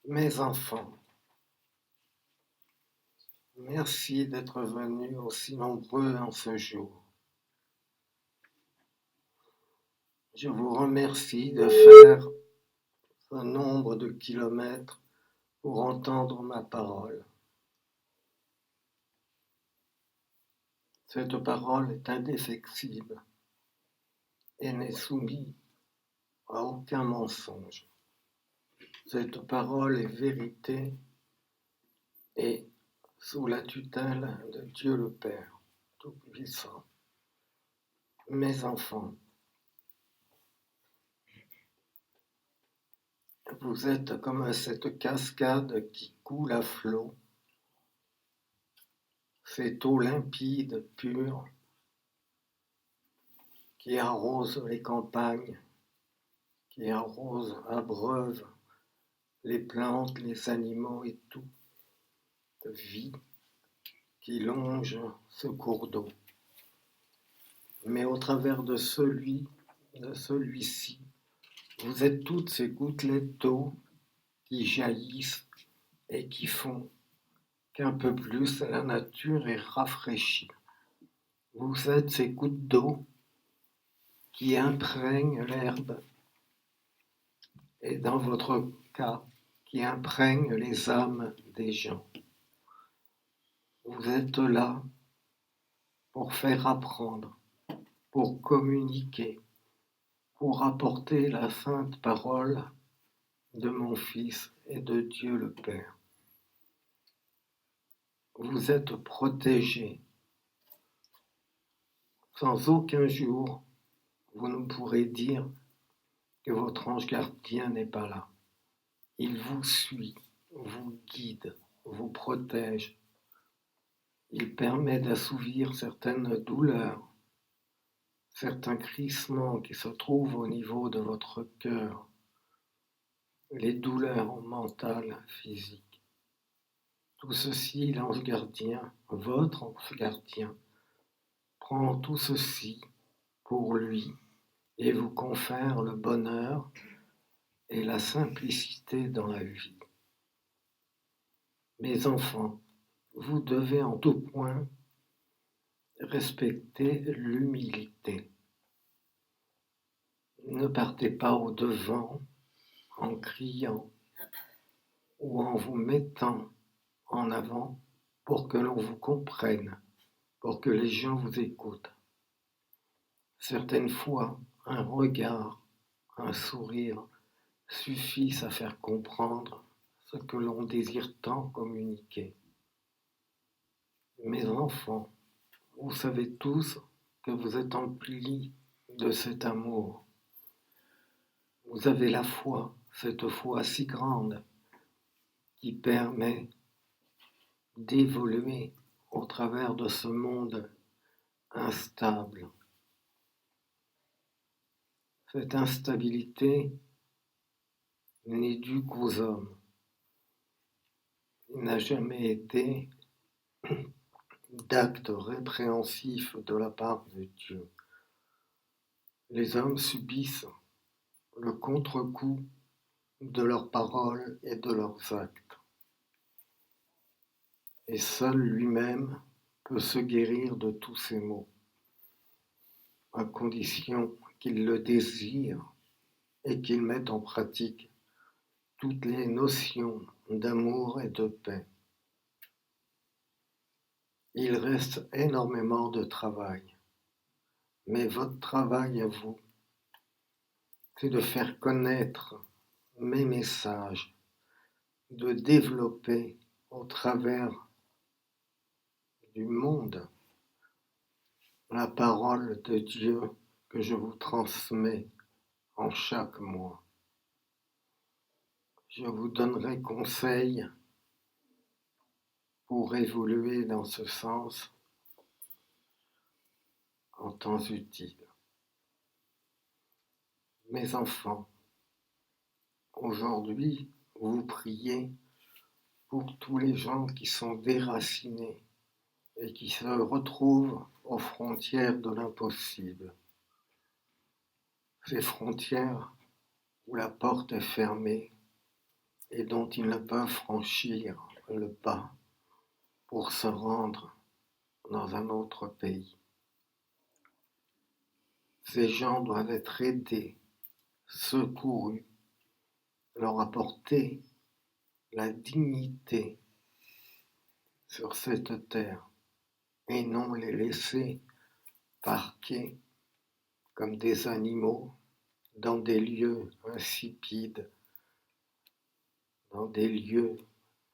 Mes enfants, merci d'être venus aussi nombreux en ce jour. Je vous remercie de faire ce nombre de kilomètres pour entendre ma parole. Cette parole est indéfectible et n'est soumise à aucun mensonge. Cette parole est vérité et sous la tutelle de Dieu le Père Tout-Puissant. Mes enfants, vous êtes comme cette cascade qui coule à flot, cette eau limpide, pure, qui arrose les campagnes, qui arrose, abreuve les plantes, les animaux et toute vie qui longe ce cours d'eau. Mais au travers de celui-ci, vous êtes toutes ces gouttelettes d'eau qui jaillissent et qui font qu'un peu plus la nature est rafraîchie. Vous êtes ces gouttes d'eau qui imprègnent l'herbe et dans votre cas, qui imprègnent les âmes des gens. Vous êtes là pour faire apprendre, pour communiquer, pour apporter la sainte parole de mon Fils et de Dieu le Père. Vous êtes protégés. Sans aucun jour, vous ne pourrez dire que votre ange gardien n'est pas là. Il vous suit, vous guide, vous protège. Il permet d'assouvir certaines douleurs, certains crissements qui se trouvent au niveau de votre cœur, les douleurs mentales, physiques. Tout ceci, l'ange gardien, votre ange gardien, prend tout ceci pour lui et vous confère le bonheur et la simplicité dans la vie. Mes enfants, vous devez en tout point respecter l'humilité. Ne partez pas au-devant en criant ou en vous mettant en avant pour que l'on vous comprenne, pour que les gens vous écoutent. Certaines fois, un regard, un sourire suffisent à faire comprendre ce que l'on désire tant communiquer. Mes enfants, vous savez tous que vous êtes emplis de cet amour. Vous avez la foi, cette foi si grande qui permet d'évoluer au travers de ce monde instable. Cette instabilité n'est due qu'aux hommes. Il n'a jamais été d'actes répréhensifs de la part de Dieu. Les hommes subissent le contre-coup de leurs paroles et de leurs actes. Et seul lui-même peut se guérir de tous ces maux, à condition qu'il le désire et qu'il mette en pratique toutes les notions d'amour et de paix. Il reste énormément de travail, mais votre travail à vous, c'est de faire connaître mes messages, de développer au travers du monde la parole de Dieu que je vous transmets en chaque mois. Je vous donnerai conseil pour évoluer dans ce sens en temps utile. Mes enfants, aujourd'hui, vous priez pour tous les gens qui sont déracinés et qui se retrouvent aux frontières de l'impossible. Ces frontières où la porte est fermée et dont ils ne peuvent franchir le pas pour se rendre dans un autre pays. Ces gens doivent être aidés, secourus, leur apporter la dignité sur cette terre et non les laisser parquer comme des animaux dans des lieux insipides, dans des lieux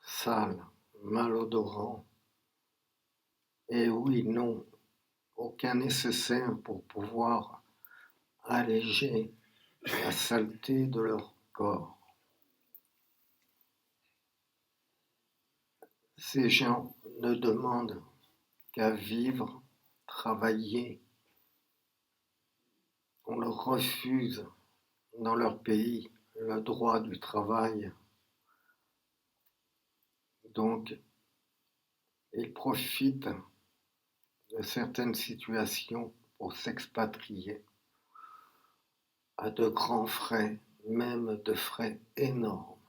sales, malodorants, et où ils n'ont aucun nécessaire pour pouvoir alléger la saleté de leur corps. Ces gens ne demandent qu'à vivre, travailler. On leur refuse dans leur pays le droit du travail. Donc, ils profitent de certaines situations pour s'expatrier à de grands frais, même de frais énormes,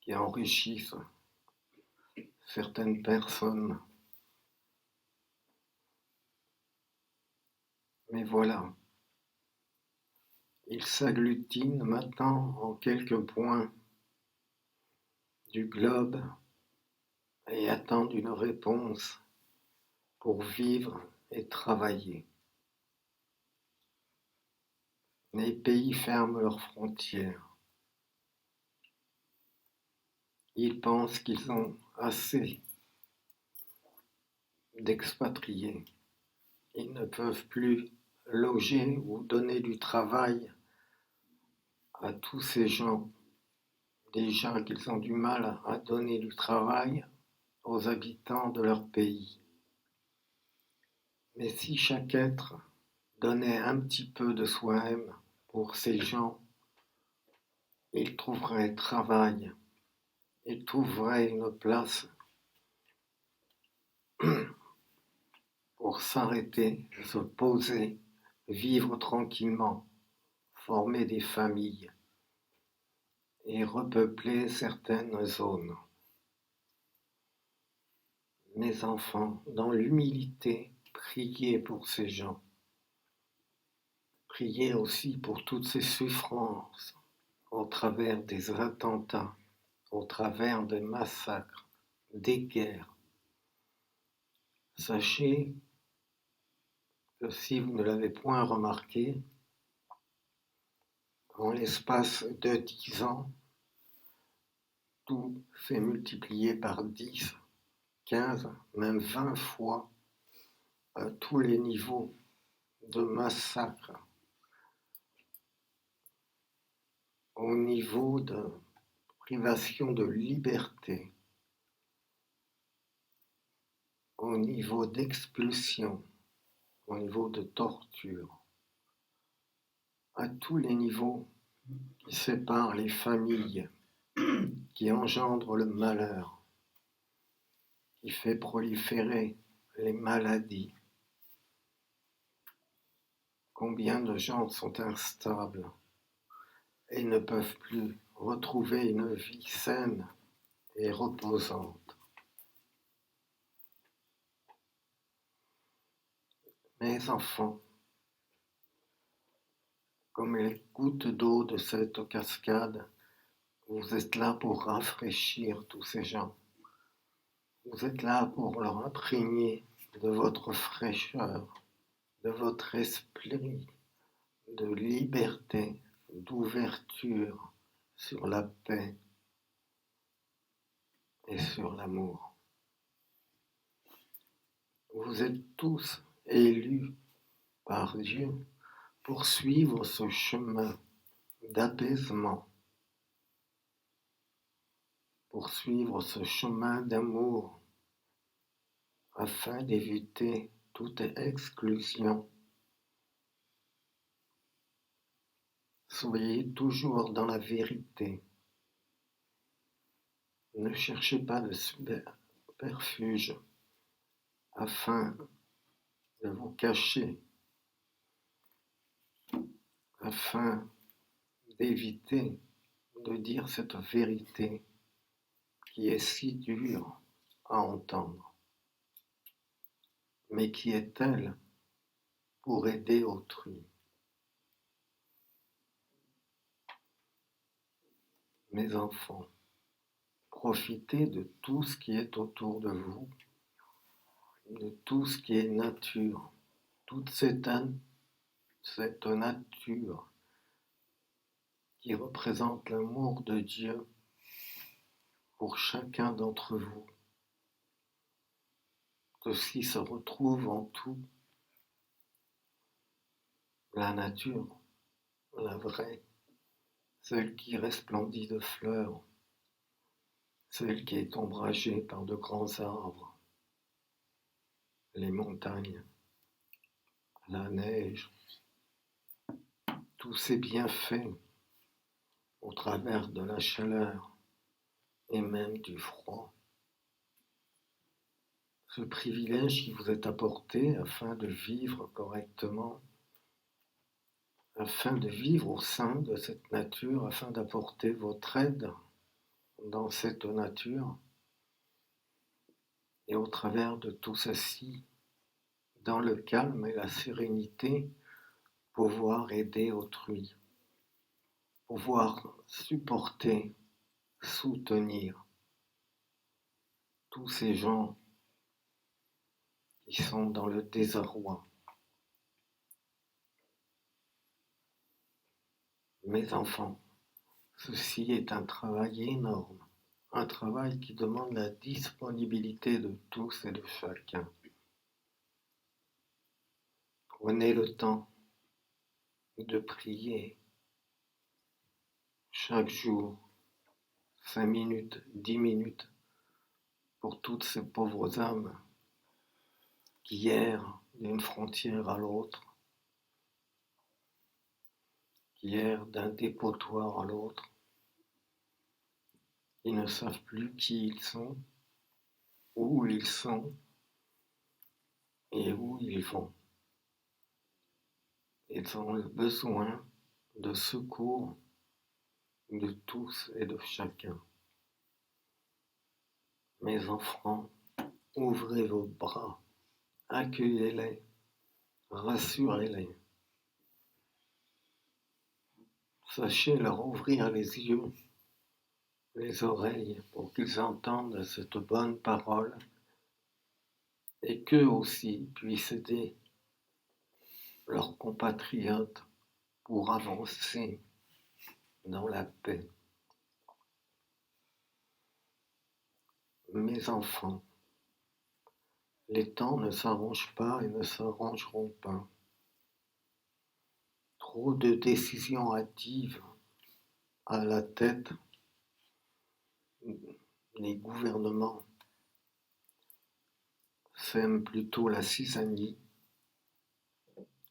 qui enrichissent certaines personnes. Mais voilà, ils s'agglutinent maintenant en quelques points du globe et attendent une réponse pour vivre et travailler. Les pays ferment leurs frontières. Ils pensent qu'ils ont assez d'expatriés. Ils ne peuvent plus loger ou donner du travail à tous ces gens. Déjà qu'ils ont du mal à donner du travail aux habitants de leur pays. Mais si chaque être donnait un petit peu de soi-même pour ces gens, ils trouveraient travail, ils trouveraient une place pour s'arrêter, se poser, vivre tranquillement, former des familles et repeupler certaines zones. Mes enfants, dans l'humilité, priez pour ces gens. Priez aussi pour toutes ces souffrances au travers des attentats, au travers des massacres, des guerres. Sachez que si vous ne l'avez point remarqué, en l'espace de 10 ans, tout s'est multiplié par 10, 15, même 20 fois à tous les niveaux de massacre, au niveau de privation de liberté, au niveau d'expulsion, au niveau de torture, à tous les niveaux qui séparent les familles, qui engendrent le malheur, qui fait proliférer les maladies. Combien de gens sont instables et ne peuvent plus retrouver une vie saine et reposante. Mes enfants, comme les gouttes d'eau de cette cascade, vous êtes là pour rafraîchir tous ces gens. Vous êtes là pour leur imprégner de votre fraîcheur, de votre esprit, de liberté, d'ouverture sur la paix et sur l'amour. Vous êtes tous élus par Dieu pour suivre ce chemin d'apaisement, pour suivre ce chemin d'amour, afin d'éviter toute exclusion. Soyez toujours dans la vérité. Ne cherchez pas de subterfuge afin de vous cacher, afin d'éviter de dire cette vérité qui est si dure à entendre, mais qui est telle pour aider autrui. Mes enfants, profitez de tout ce qui est autour de vous, de tout ce qui est nature, toute cette nature qui représente l'amour de Dieu pour chacun d'entre vous. Ceci se retrouve en tout. La nature, la vraie, celle qui resplendit de fleurs, celle qui est ombragée par de grands arbres, les montagnes, la neige, tous ces bienfaits au travers de la chaleur et même du froid. Ce privilège qui vous est apporté afin de vivre correctement, afin de vivre au sein de cette nature, afin d'apporter votre aide dans cette nature, et au travers de tout ceci, dans le calme et la sérénité, pouvoir aider autrui, pouvoir supporter, soutenir tous ces gens qui sont dans le désarroi. Mes enfants, ceci est un travail énorme, un travail qui demande la disponibilité de tous et de chacun. Prenez le temps de prier chaque jour, 5 minutes, 10 minutes, pour toutes ces pauvres âmes qui errent d'une frontière à l'autre, qui errent d'un dépotoir à l'autre, qui ne savent plus qui ils sont, où ils sont et où ils vont. Ils ont besoin de secours de tous et de chacun. Mes enfants, ouvrez vos bras, accueillez-les, rassurez-les. Sachez leur ouvrir les yeux, les oreilles, pour qu'ils entendent cette bonne parole et qu'eux aussi puissent aider leurs compatriotes pour avancer dans la paix. Mes enfants, les temps ne s'arrangent pas et ne s'arrangeront pas. Trop de décisions hâtives à la tête des gouvernements sèment plutôt la zizanie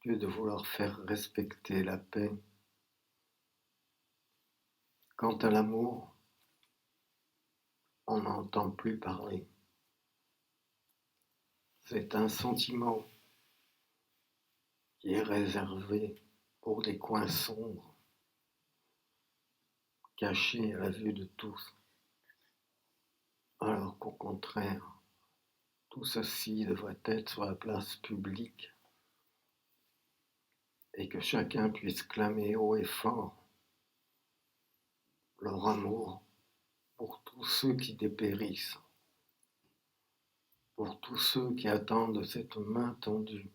que de vouloir faire respecter la paix. Quant à l'amour, on n'entend plus parler. C'est un sentiment qui est réservé pour des coins sombres, cachés à la vue de tous, alors qu'au contraire, tout ceci devrait être sur la place publique et que chacun puisse clamer haut et fort leur amour pour tous ceux qui dépérissent, pour tous ceux qui attendent cette main tendue.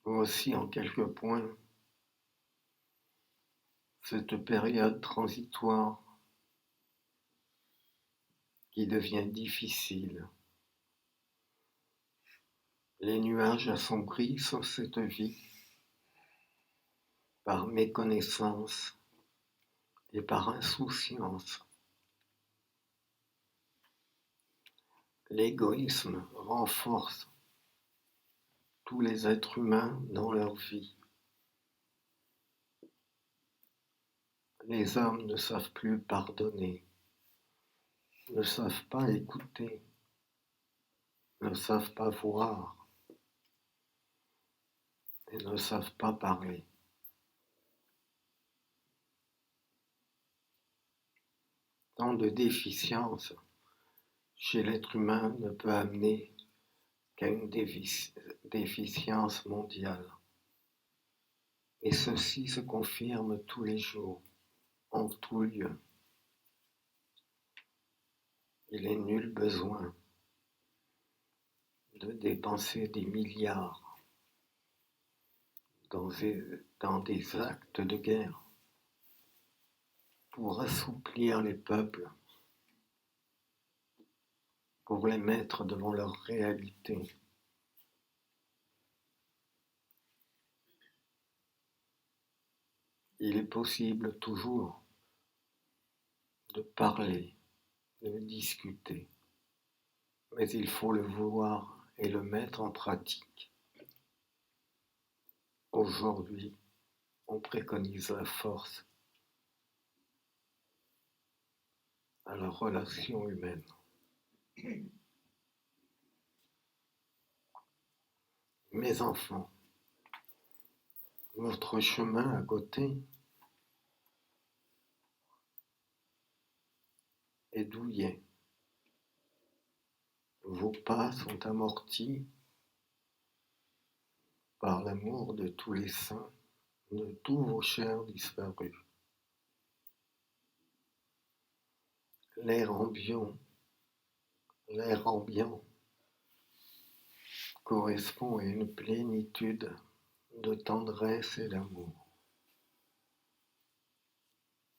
Voici en quelques points cette période transitoire qui devient difficile. Les nuages assombrissent cette vie par méconnaissance et par insouciance. L'égoïsme renforce tous les êtres humains dans leur vie. Les hommes ne savent plus pardonner, ne savent pas écouter, ne savent pas voir. et ne savent pas parler. Tant de déficiences chez l'être humain ne peut amener qu'à une déficience mondiale. Et ceci se confirme tous les jours, en tout lieu. Il est nul besoin de dépenser des milliards dans des actes de guerre pour assouplir les peuples, pour les mettre devant leur réalité. Il est possible toujours de parler, de discuter, mais il faut le vouloir et le mettre en pratique. Aujourd'hui, on préconise la force à la relation humaine. Mes enfants, votre chemin à côté est douillet. Vos pas sont amortis par l'amour de tous les saints, de tous vos chers disparus. L'air ambiant correspond à une plénitude de tendresse et d'amour.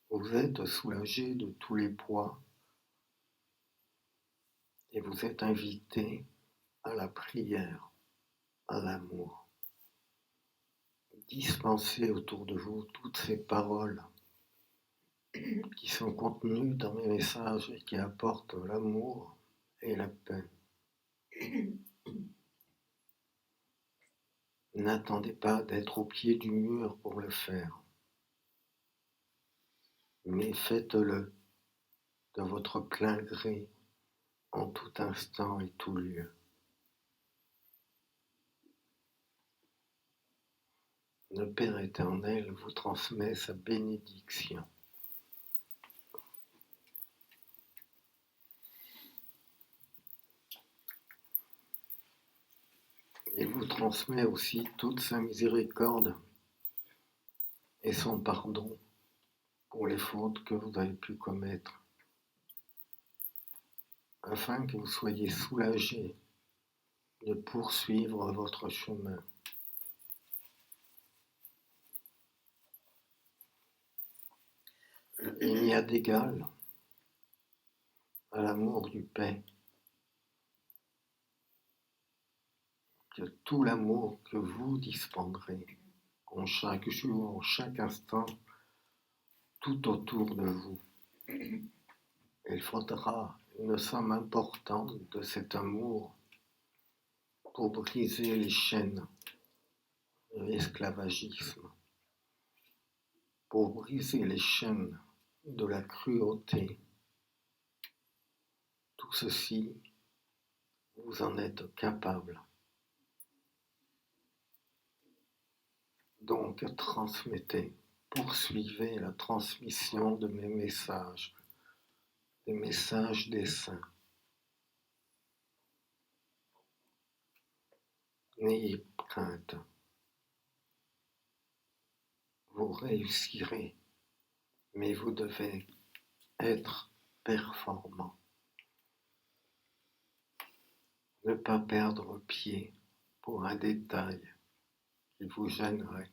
Vous êtes soulagé de tous les poids et vous êtes invité à la prière, à l'amour. Dispensez autour de vous toutes ces paroles qui sont contenues dans mes messages et qui apportent l'amour et la paix. N'attendez pas d'être au pied du mur pour le faire, mais faites-le de votre plein gré en tout instant et tout lieu. Le Père éternel vous transmet sa bénédiction. Il vous transmet aussi toute sa miséricorde et son pardon pour les fautes que vous avez pu commettre, afin que vous soyez soulagés de poursuivre votre chemin. Il n'y a d'égal à l'amour du Père que tout l'amour que vous dispenserez en chaque jour, en chaque instant, tout autour de vous. Il faudra une somme importante de cet amour pour briser les chaînes de l'esclavagisme, pour briser les chaînes de la cruauté. Tout ceci, vous en êtes capable. Donc transmettez, poursuivez la transmission de mes messages, des messages des saints. N'ayez crainte, vous réussirez, mais vous devez être performant. Ne pas perdre pied pour un détail qui vous gênerait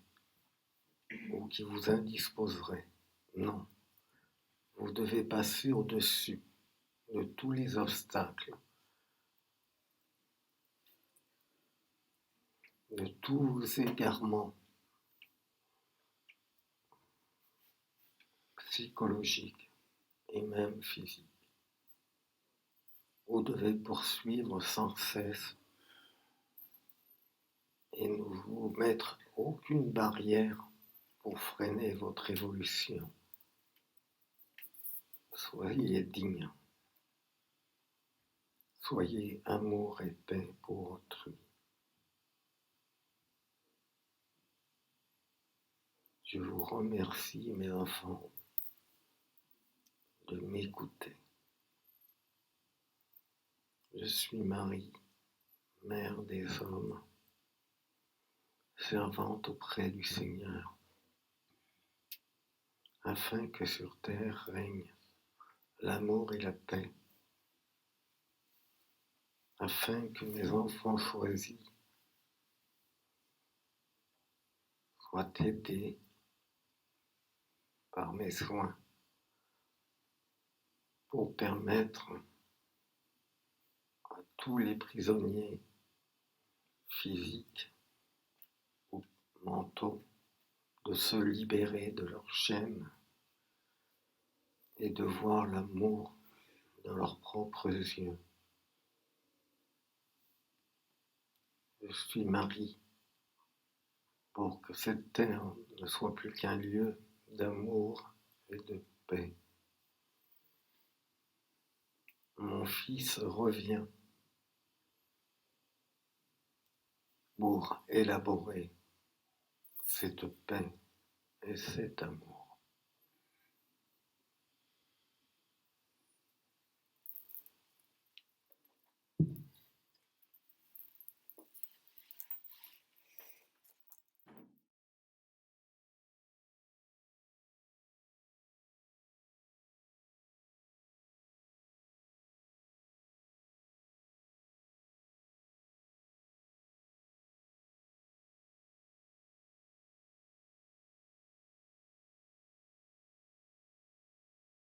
ou qui vous indisposerait. Non, vous devez passer au-dessus de tous les obstacles, de tous vos égarements psychologiques et même physiques. Vous devez poursuivre sans cesse et ne vous mettre aucune barrière pour freiner votre évolution. Soyez digne. Soyez amour et paix pour autrui. Je vous remercie, mes enfants, de m'écouter. Je suis Marie, mère des hommes, servante auprès du Seigneur, afin que sur terre règne l'amour et la paix, afin que mes enfants choisis soient aidés par mes soins pour permettre à tous les prisonniers physiques ou mentaux de se libérer de leurs chaînes et de voir l'amour dans leurs propres yeux. Je suis Marie pour que cette terre ne soit plus qu'un lieu d'amour et de paix. Mon Fils revient pour élaborer cette paix et cet amour.